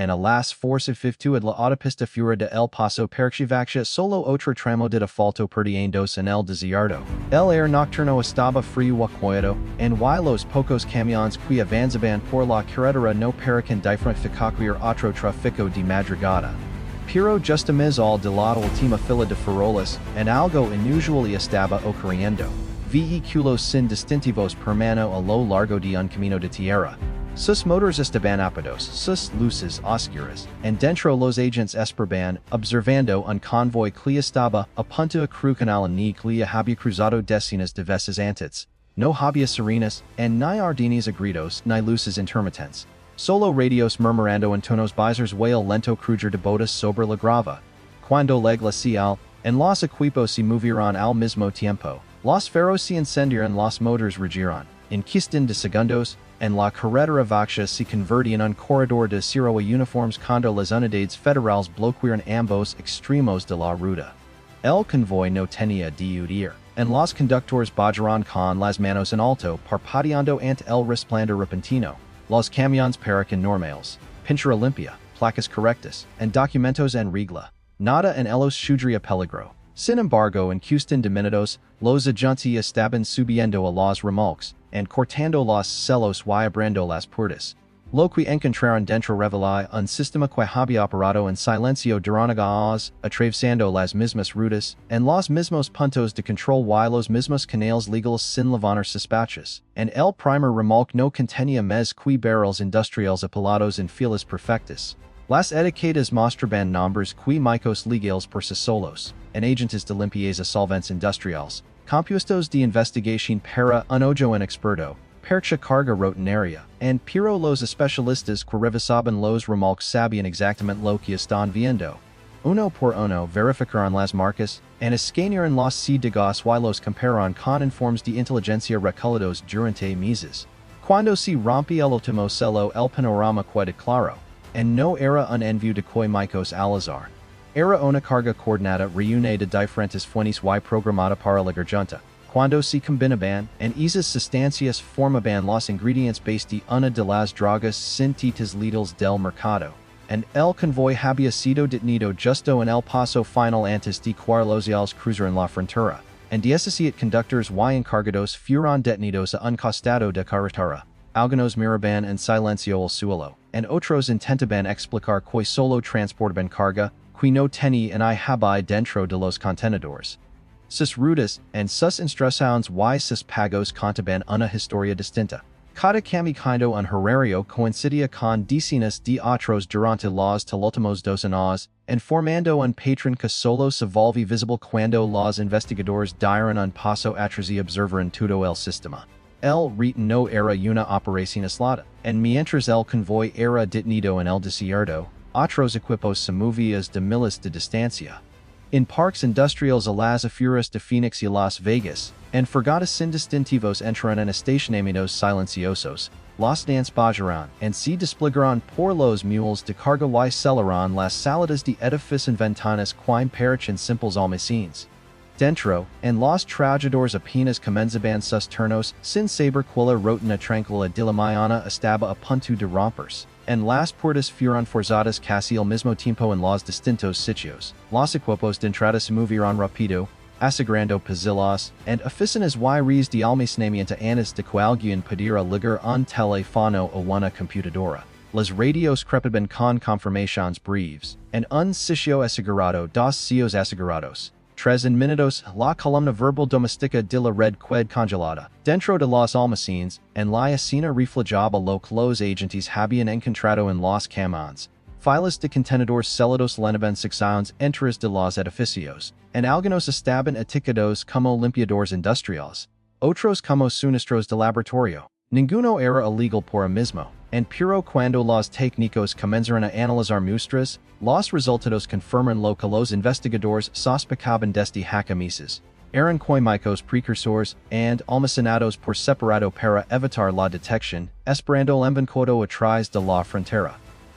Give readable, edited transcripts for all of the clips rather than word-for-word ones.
and a las forcifitu la autopista fuera de El Paso percivaxia solo otra tramo de defaulto perdiendos en el desierto. El air nocturno estaba frío y quieto, en y los pocos camiones que avanzaban por la carretera no parecían diferenciar otro tráfico de madrugada. Pero justamente de la última fila de farolas, en algo inusual estaba ocurriendo. Vehículos sin distintivos per mano a lo largo de un camino de tierra. Sus motores estaban apagados, sus luces oscuras, and dentro los agentes esperaban, observando un convoy que estaba a punto a cruzar ni que había cruzado decenas de veces antes. No había sirenas, and ni ardines a gritos, ni luces intermitentes. Solo radios murmurando en tonos bizarros y el lento crujir de botas sobre la grava. Cuando la glacial, en los equipos se movieron al mismo tiempo, los faros se encendieron, los motores regiran, en cuestión de segundos, en la carretera vaxa se convirtió en un corredor de acero a uniformes cuando las unidades federales bloquearon ambos extremos de la ruta. El convoy no tenía de huir, en los conductores bajaron con las manos en alto parpadeando ante el resplandor repentino. Los camiones parecían normales, pintura limpia, placas correctas, en documentos en regla. Nada en ellos suggería peligro. Sin embargo, en cuestión de minutos, los agentes estaban subiendo a los remolques, and cortando los celos y abriendo las puertas. Lo que encontraron dentro revelaba un sistema que había operado en silencio durante horas, atravesando las mismas rutas, en los mismos puntos de control y los mismos canales legales sin levantar sospechas, and el primer remolque no contenía más que barrels industriales apilados en filas perfectas. Las etiquetas mostraban nombres químicos legales por sí solos, en agentes de limpieza solventes industriales, compuestos de investigación para un ojo inexperto, percha carga rutinaria, and pero los especialistas que revisaban los remolques sabían exactamente lo que están viendo. Uno por uno verificaron las marcas, and escanearon los códigos y los compararon con informes de inteligencia recolectados durante meses. Cuando se rompió el último celo el panorama quedó claro, and no era un envío de químicos al azar. Era una carga coordinada reúne de diferentes fuentes y programada para la garganta. Cuando se combinaban, en esas sustancias formaban los ingredientes base de una de las drogas sintéticas letales del mercado. And el convoy había sido detenido justo en el paso final antes de que los iales cruzaran la frontera, and 17 conductores y encargados fueron detenidos a un costado de carretera. Algunos miraban en silencio al suelo, and otros intentaban explicar que solo transportaban carga, que no tenía ni había dentro de los contenedores. Sus rutas, and sus instrucciones y sus pagos contaban una historia distinta. Cada camino un horario coincidía con decenas de otros durante los últimos 2 años, and formando un patrón que solo se volvió visible cuando los investigadores dieron un paso atrás y observaron todo el sistema. El rito no era una operación aislada, and mientras el convoy era detenido en el desierto, otros equipos se movían de miles de distancia. En parques industriales a las afueras de Phoenix y Las Vegas, en fregatas sin distintivos entran en estacionamientos silenciosos, los dance bajaron, and se desplegaron por los mules de carga y celaron las salidas de edificios en ventanas quim parecen simples almacenes. Dentro, en los trabajadores apenas comenzaban sus turnos, sin saber cuál rutina tranquila de la mañana estaba a punto de romperse. En las puertas fueron forzadas casi al mismo tiempo en los distintos sitios. Los equipos de entrada se movieron rápido, asegurando pasillos, and oficinas y redes de almacenamiento antes de que alguien pudiera ligar un teléfono o una computadora. Las radios crepaban con confirmaciones breves, and un sitio asegurado, 2 sitios asegurados. 3 en minutos, la columna verbal doméstica de la red qued congelada. Dentro de los almacenes, en la escena reflejaba lo que los agentes habían encontrado en los camiones. Filas de contenedores celados llenaban secciones enteras de los edificios, and algunos estaban etiquetados como limpiadores industriales, otros como suministros de laboratorio. Ninguno era ilegal por mismo, and pero cuando los técnicos comenzaron a analizar muestras, los resultados confirman lo que los investigadores sospechaban desde hace meses. Eran químicos precursores, and almacenados por separado para evitar la detección, esperando el enviado atrás de la frontera.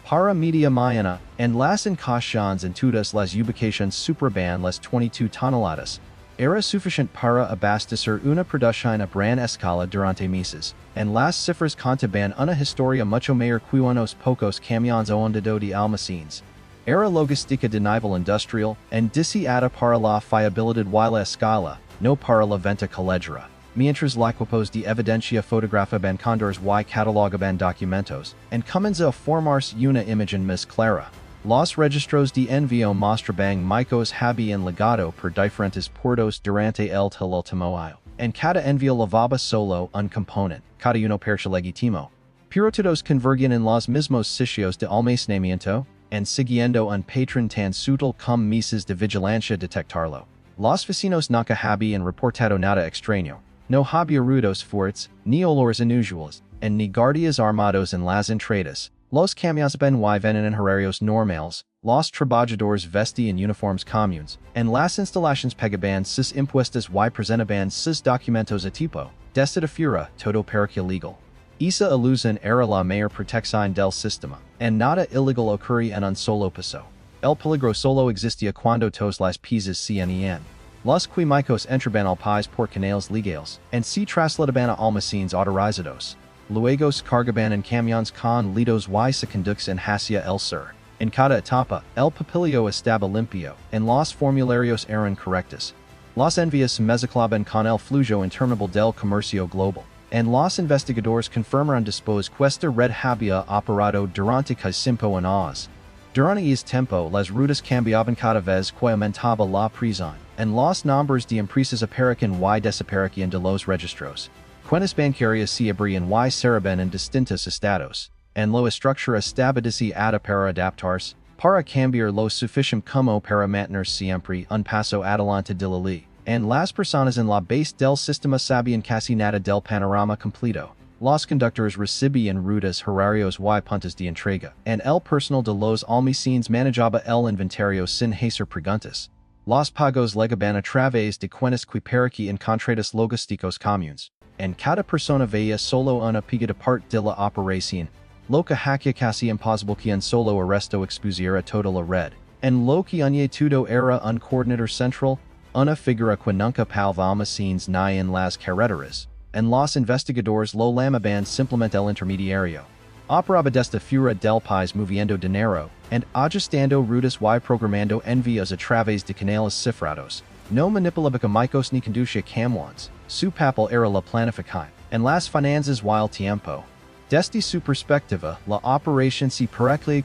Para media mañana, en las encaixones en todas las ubicaciones superaban las 22 toneladas. Era suficient para abastecer una producción a gran escala durante meses, and las cifras contaban una historia mucho mayor que unos pocos camiones o andado de almacenes. Era logística de nivel industrial, and diseñada para la fiabilidad y la escala, no para la venta callejera. Mientras equipos de evidencia fotografaban condores y catalogaban documentos, and comienza a formarse una imagen más clara. Los registros de envío mostraban micos habían legado por diferentes puertos durante el último año, and cada envío llevaba solo un componente, cada uno percha legítimo. Pero todos convergían en los mismos sitios de almacenamiento, and siguiendo un patrón tan sutil como meses de vigilancia detectarlo. Los vecinos nunca habían reportado nada extraño. No había ruidos fuertes, ni olores inusuales, and ni guardias armados en las entradas. Los camiones ven y venían en horarios normales, los trabajadores vestían uniformes comunes, and las instalaciones pagaban sus impuestos y presentaban sus documentos a tipo, desde fuera, todo parecía legal. Esa ilusión era la mayor protección del sistema, and nada ilegal ocurría en un solo paso. El peligro solo existía cuando todas las piezas se unían. Los químicos entraban al país por canales legales, and se trasladaban a almacenes autorizados. Luego se cargaban en camiones con lidos y se conducían hacia el sur. En cada etapa, el papelillo estaba limpio, and los formularios eran correctos. Los envíos se mezclaban con el flujo interminable del comercio global, and los investigadores confirmaron después que esta red había operado durante casi 5 años. Durante ese tiempo, las rutas cambiaban cada vez que aumentaba la presión, and los nombres de empresas aparecían y desaparecían de los registros. Cuentas bancarias se abrían y cerraban en distintos estados, and la estructura estaba diseñada para adaptarse, para cambiar lo suficiente como para mantener siempre un paso adelante de la ley, and las personas en la base del sistema sabían casi nada del panorama completo. Los conductores recibían rutas, horarios y puntos de entrega, and el personal de los almacenes manejaba el inventario sin hacer preguntas. Los pagos llegaban a través de cuentas que parecían contratos logísticos comunes, and cada persona veía solo una pequeña parte de la operación, lo que hacía casi imposible que un solo arresto expusiera toda la red, and lo que unía todo era un coordinador central, una figura que nunca palva almacenes ni en las carreteras, and los investigadores lo llamaban simplemente el intermediario. Operaba desde fuera del país moviendo dinero, and ajustando rutas y programando envíos a través de canales cifrados. No manipulaba químicos ni conducía camiones. Su papel era la planificación, en las finanzas y el tiempo. Desde su perspectiva, la operación se parecía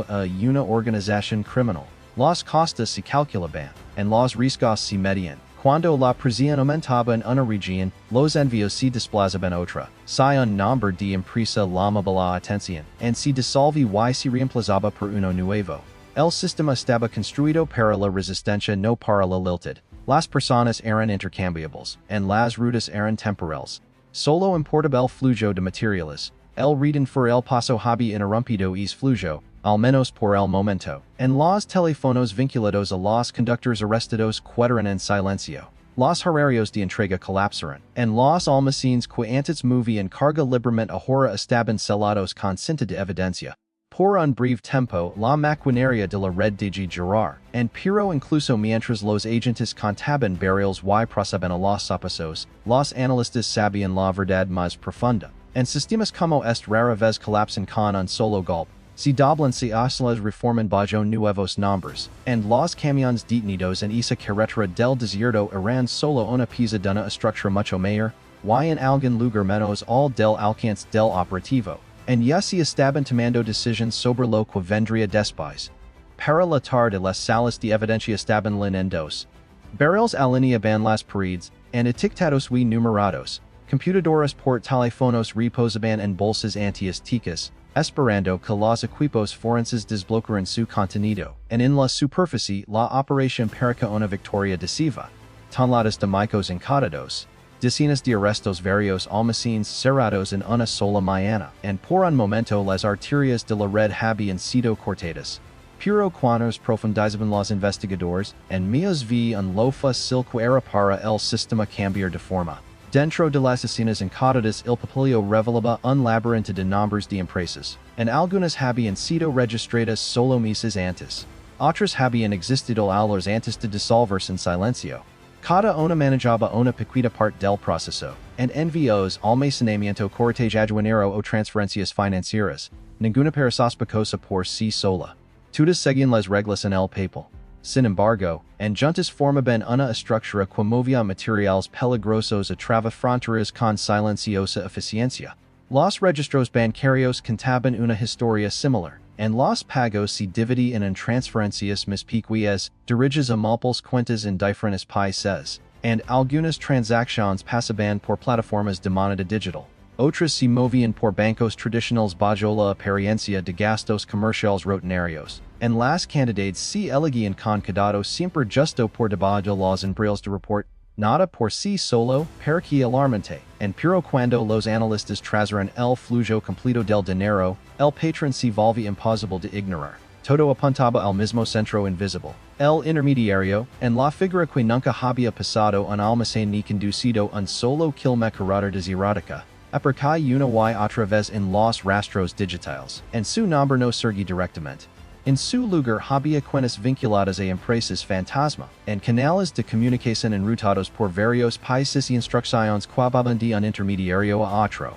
a una organización criminal. Los costos se calculaban, and los riesgos se medían. Cuando la presión aumentaba en una región, los envíos se desplazaban a otra. Si un nombre de empresa llamaba la atención, and se disolvía y se reemplazaba por uno nuevo. El sistema estaba construido para la resistencia, no para la lealtad. Las personas eran intercambiables, and las rutas eran temporales. Solo importaba el flujo de materiales. El ritmo for el paso había interrumpido ese flujo, al menos por el momento, and los teléfonos vinculados a los conductores arrestados quedaron en silencio. Los horarios de entrega colapsaron, and los almacenes que antes movían carga libremente ahora estaban cellados con cinta de evidencia. Por un breve tiempo, la maquinaria de la red de girar, and pero incluso mientras los agentes contaban barriles y procesaban a los sucesos, los analistas sabían la verdad más profunda, and sistemas como este rara vez colapsan con un solo golpe. Se doblan se oscilas reforman bajo nuevos nombres, and los camiones detenidos en esa carretera del desierto eran solo una pieza de una estructura mucho mayor, y en algún lugar menos al del alcance del operativo, and ya se estaban tomando decisiones sobre lo que vendría después. Para la tarde las salas de evidencia estaban llenas. Barriles alineaban las paredes, and etiquetados y numerados. Computadoras por teléfonos reposaban en bolsas antiesticas, esperando que los equipos forenses desbloquearan su contenido, and en la superficie la operación parecía una victoria decisiva. Toneladas de químicos incautados. Decenas de arrestos, varios almacenes cerrados en una sola mañana, and por un momento las arterias de la red habían sido cortadas. Pero cuando profundizaban los investigadores, en míos vi un lo fácil que era para el sistema cambiar de forma. Dentro de las escenas incautadas el papelillo revelaba un laberinto de nombres de empresas, and algunas habían sido registradas solo meses antes. Otras habían existido años antes de disolverse en silencio. Cada una manejaba una pequeña parte del proceso, and envios almacenamiento cortege aduanero o transferencias financieras, ninguna para sospechosa por sí sola. Todas seguían las reglas en el papel. Sin embargo, en juntas formaban una estructura que movía materiales peligrosos a través fronteras con silenciosa eficiencia. Los registros bancarios contaban una historia similar, and los pagos se dividían en transferencias más pequeñas, dirigidas a múltiples cuentas en diferentes países, and algunas transacciones pasaban por plataformas de moneda digital. Otras se movían por bancos tradicionales bajo la apariencia de gastos comerciales rutinarios, and las cantidades se elegían con cuidado siempre justo por debajo de los umbrales de report, nada por sí solo, parecía alarmante, and pero cuando los analistas trazaron el flujo completo del dinero, el patrón se volvía imposible de ignorar. Todo apuntaba al mismo centro invisible, el intermediario, en la figura que nunca había pasado un almacén ni conducido un solo kilómetro desiertica, aparca una y otra vez en los rastros digitales, en su nombre no surgía directamente. En su lugar había cuentas vinculadas a empresas fantasma, en canales de comunicación enrutados por varios países y instrucciones que van de un intermediario a otro.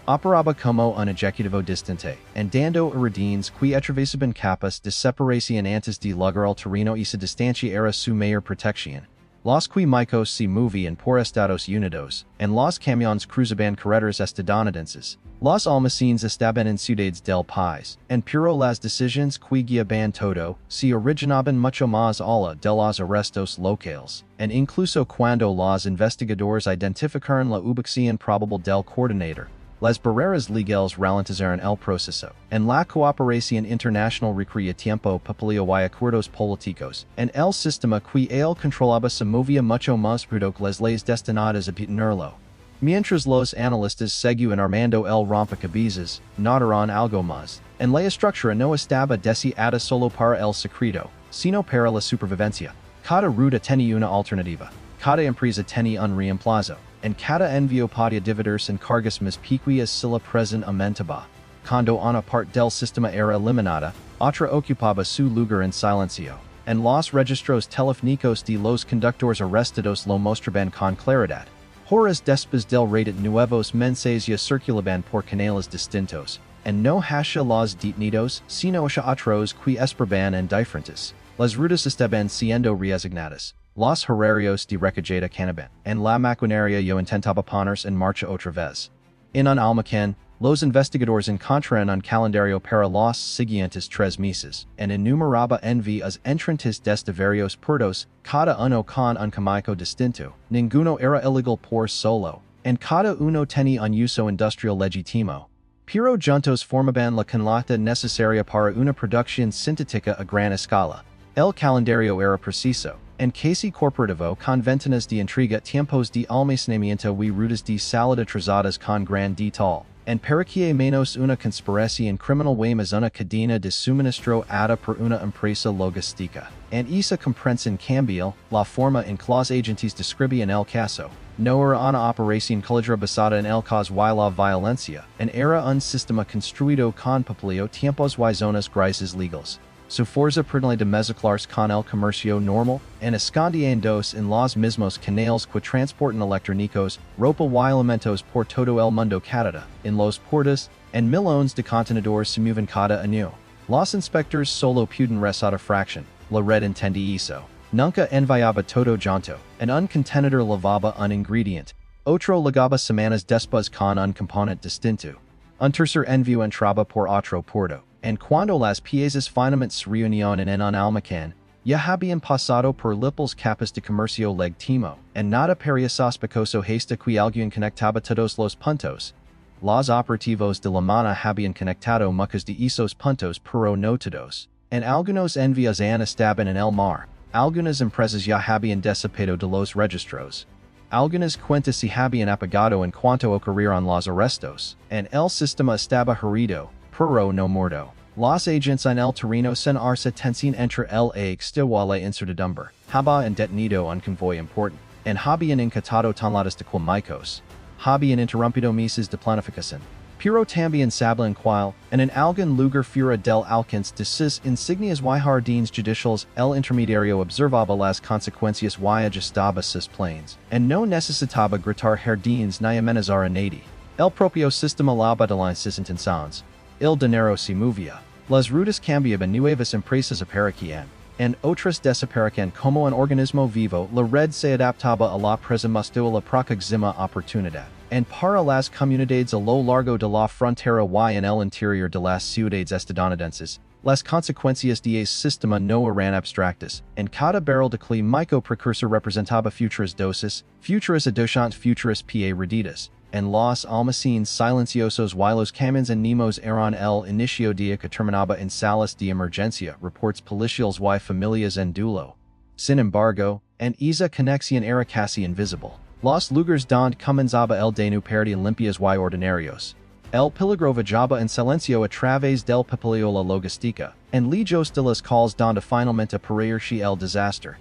Operaba como un ejecutivo distante, en dando órdenes que atravesaban capas de separación antes de llegar al terreno y su distancia era su mayor protección. Los químicos se movían por Estados Unidos, en los camiones cruzaban carreteras estadounidenses. Los almacenes estaban en ciudades del país, en pero las decisiones que guiaban todo se originaban mucho más allá de los arrestos locales, en incluso cuando los investigadores identificaron la ubicación probable del coordinador. Las barreras legales ralentizaron el proceso, en la cooperación internacional requería tiempo papeleo y acuerdos políticos, en el sistema que él controlaba se movía mucho más rápido que las leyes destinadas a detenerlo. Mientras los analistas seguían armando el rompecabezas, notaron algo más, en la estructura no estaba deseada solo para el secreto, sino para la supervivencia. Cada ruta tenía una alternativa, cada empresa tenía un reemplazo, en cada envío podía dividirse en cargas más pequeñas si la presión aumentaba. Cuando una parte del sistema era eliminada, otra ocupaba su lugar en silencio. En los registros telefónicos de los conductores arrestados lo mostraban con claridad. Horas después del raid nuevos mensajes circulaban por canales distintos, en no hacia los detenidos, sino hacia otros que esperaban en diferentes. Las rutas estaban siendo reasignadas. Los horarios de recogida canaban, en la maquinaria yo intentaba ponerse en marcha otra vez. En un almacén, los investigadores encontraron un calendario para los siguientes 3 meses, en enumeraba envíos entrantes desde varios puertos, cada uno con un químico distinto, ninguno era ilegal por solo, en cada uno tenía un uso industrial legítimo. Pero juntos formaban la canlata necesaria para una producción sintética a gran escala. El calendario era preciso, en casi corporativo con ventanas de intriga, tiempos de almacenamiento y rutas de salida trazadas con gran detalle, en parecía menos una conspiración criminal y más una cadena de suministro ada por una empresa logística. En esa comprensión cambió la forma en que los agentes describían el caso. No era una operación cualquiera basada en el caos y la violencia, en era un sistema construido con papeleo tiempos y zonas grises legales. Su fuerza pretende de mezclarse con el comercio normal, en escondiéndose en los mismos canales que transportan electrónicos, ropa y alimentos por todo el mundo cada en los puertos, en millones de contenedores se mueven cada año. Los inspectores solo puden resata fraction, la red entendí eso. Nunca enviaba todo junto, en un contenedor lavaba un ingredient, otro llegaba semanas después con un componente distinto. Un tercer envío entraba por otro puerto. En cuando las piezas finalmente se reunieron en un almacén, ya habían pasado por múltiples capas de comercio legítimo, en nada parecía sospechoso hasta que alguien conectaba todos los puntos. Los operativos de la mano habían conectado muchos de esos puntos pero no todos. En algunos envíos aún estaban en el mar, algunas empresas ya habían desaparecido de los registros. Algunas cuentas se habían apagado en cuanto ocurrieron los arrestos, en el sistema estaba herido, pero no muerto. Los agents en el terreno sin arse tensión entre el exterior y la incertidumbre. Habían detenido un convoy importante, en habían incautado toneladas de químicos. Habían interrumpido meses de planificación. Pero también sablan qual, and en algún lugar fuera del alcance de sus insignias y jardines judiciales el intermediario observaba las consecuencias y ajustaba sus planes, and no necesitaba gritar jardines ni amenazar a nadie. El propio sistema laba de las intenciones. El dinero se movía. Las rutas cambiaban nuevas empresas aparecían, and otras desaparecían como un organismo vivo. La red se adaptaba a la presupuesto a la próxima oportunidad, and para las comunidades a lo largo de la frontera y en el interior de las ciudades estadounidenses, las consecuencias de ese sistema no eran abstractas, and cada barril de químico precursor representaba futuras dosis, futuras adocientes futuras pa redidas, and los almacenes silenciosos y los camiones anónimos eran el inicio día que terminaba en salas de emergencia, reports policiales y familias en duelo. Sin embargo, en esa conexión era casi invisible. Los lugares donde comenzaba el de no perdían limpias y ordinarios. El peligro viajaba en silencio a través del papeleo la logística, en lejos de las calles donde finalmente aparecía el desastre.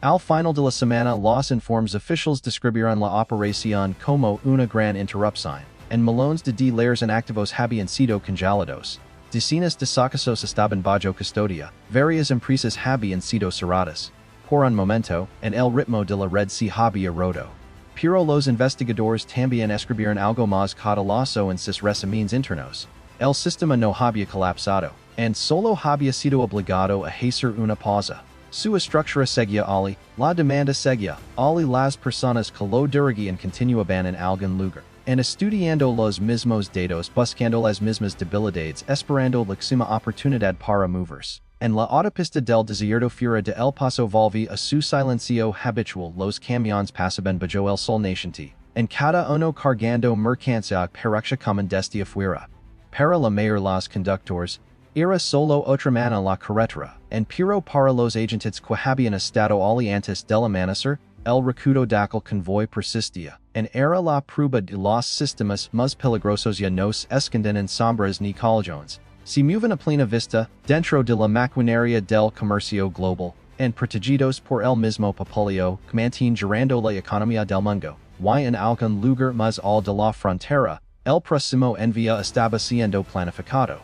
Al final de la semana los informes oficiales describieron la operación como una gran interrupción, en millones de dólares en activos habían sido congelados. Decenas de casos estaban bajo custodia, varias empresas habían sido cerradas. Por un momento, en el ritmo de la red se había roto. Pero los investigadores también escribieron algo más cauteloso en sus resúmenes internos. El sistema no había colapsado, and solo había sido obligado a hacer una pausa. Su estructura seguía ali, la demanda seguía ali las personas que lo dirigían continuaban en algún lugar, and estudiando los mismos datos buscando las mismas debilidades esperando la próxima oportunidad para moverse. En la autopista del desierto fuera de El Paso volví a su silencio habitual los camiones pasaban bajo el sol naciente, en cada uno cargando mercancía para comen desde afuera. Para la mayor los conductores, era solo otra mano la carretera, en pero para los agentes que habían estado ali antes del amanecer, el recaudo del convoy persistía, en era la prueba de los sistemas más peligrosos ya nos esconden en sombras ni callejones. Se mueven a plena vista, dentro de la maquinaria del comercio global, en protegidos por el mismo papeleo que mantiene girando la economía del mundo, y en algún lugar más al de la frontera, el próximo envío estaba siendo planificado.